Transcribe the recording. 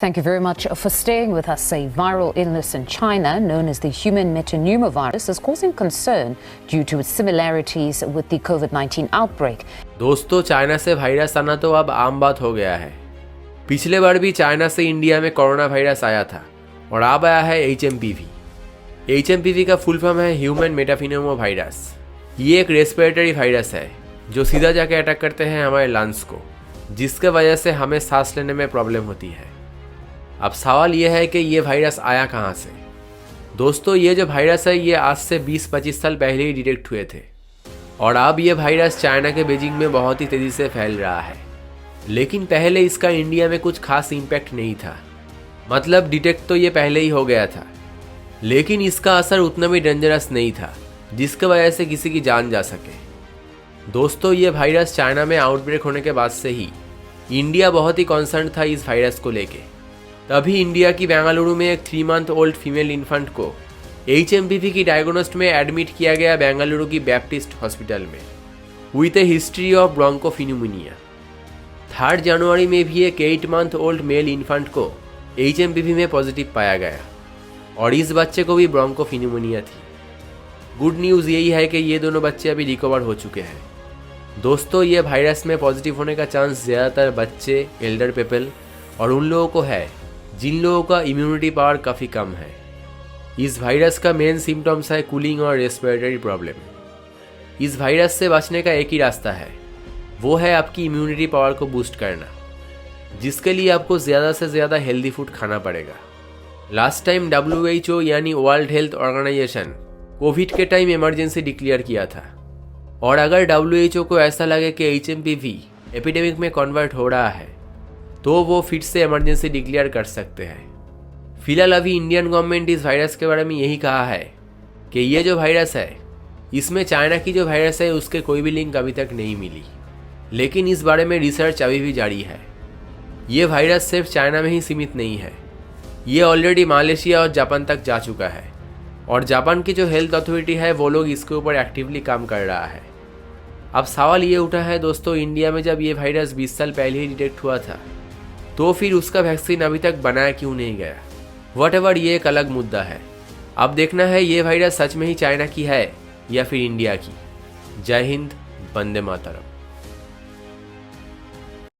Thank you very much for staying with us. A viral illness in China known as the human metapneumovirus is causing concern due to its similarities with the COVID-19 outbreak. दोस्तों, China से virus आना तो अब आम बात हो गया है। पिछले बार भी चाइना से इंडिया में कोरोना वायरस आया था और अब आया है HMPV। HMPV का फुल फॉर्म है ह्यूमन मेटाप्न्यूमोवायरस। ये एक रेस्पिरेटरी वायरस है जो सीधा जाके अटैक करते हैं हमारे लंग्स को, जिसके वजह से हमें सांस लेने में प्रॉब्लम होती है। अब सवाल यह है कि ये वायरस आया कहाँ से। दोस्तों, ये जो वायरस है ये आज से 20-25 साल पहले ही डिटेक्ट हुए थे और अब ये वायरस चाइना के बीजिंग में बहुत ही तेज़ी से फैल रहा है। लेकिन पहले इसका इंडिया में कुछ खास इम्पैक्ट नहीं था। मतलब डिटेक्ट तो ये पहले ही हो गया था, लेकिन इसका असर उतना भी डेंजरस नहीं था जिसकी वजह से किसी की जान जा सके। दोस्तों, ये वायरस चाइना में आउटब्रेक होने के बाद से ही इंडिया बहुत ही कॉन्सर्न था इस वायरस को लेके। तभी इंडिया की बेंगलुरु में एक 3 मंथ ओल्ड फीमेल इन्फेंट को HMPV की डायग्नोस्ट में एडमिट किया गया बेंगलुरु की बैप्टिस्ट हॉस्पिटल में विथ ए हिस्ट्री ऑफ ब्रोंकोफिन्यूमोनिया। 3 जनवरी में भी एक 8 मंथ ओल्ड मेल इन्फेंट को HMPV में पॉजिटिव पाया गया और इस बच्चे को भी ब्रोंकोफिन्यूमोनिया थी। गुड न्यूज़ यही है कि ये दोनों बच्चे अभी रिकवर हो चुके हैं। दोस्तों, ये वायरस में पॉजिटिव होने का चांस ज़्यादातर बच्चे, एल्डर पीपल और उन लोगों को है जिन लोगों का इम्यूनिटी पावर काफ़ी कम है। इस वायरस का मेन सिम्टम्स है कूलिंग और रेस्पिरेटरी प्रॉब्लम। इस वायरस से बचने का एक ही रास्ता है, वो है आपकी इम्यूनिटी पावर को बूस्ट करना, जिसके लिए आपको ज़्यादा से ज़्यादा हेल्दी फूड खाना पड़ेगा। लास्ट टाइम WHO यानी वर्ल्ड हेल्थ ऑर्गेनाइजेशन कोविड के टाइम इमरजेंसी डिक्लेयर किया था और अगर WHO को ऐसा लगे कि HMPV एपिडेमिक में कन्वर्ट हो रहा है तो वो फिर से इमरजेंसी डिक्लेयर कर सकते हैं। फिलहाल अभी इंडियन गवर्नमेंट इस वायरस के बारे में यही कहा है कि ये जो वायरस है इसमें चाइना की जो वायरस है उसके कोई भी लिंक अभी तक नहीं मिली, लेकिन इस बारे में रिसर्च अभी भी जारी है। ये वायरस सिर्फ चाइना में ही सीमित नहीं है, ये ऑलरेडी मलेशिया और जापान तक जा चुका है और जापान की जो हेल्थ अथॉरिटी है वो लोग इसके ऊपर एक्टिवली काम कर रहा है। अब सवाल ये उठा है दोस्तों, इंडिया में जब ये वायरस 20 साल पहले ही डिटेक्ट हुआ था तो फिर उसका वैक्सीन अभी तक बनाया क्यों नहीं गया। व्हाटएवर, ये एक अलग मुद्दा है। अब देखना है ये वायरस सच में ही चाइना की है या फिर इंडिया की। जय हिंद, वंदे मातरम।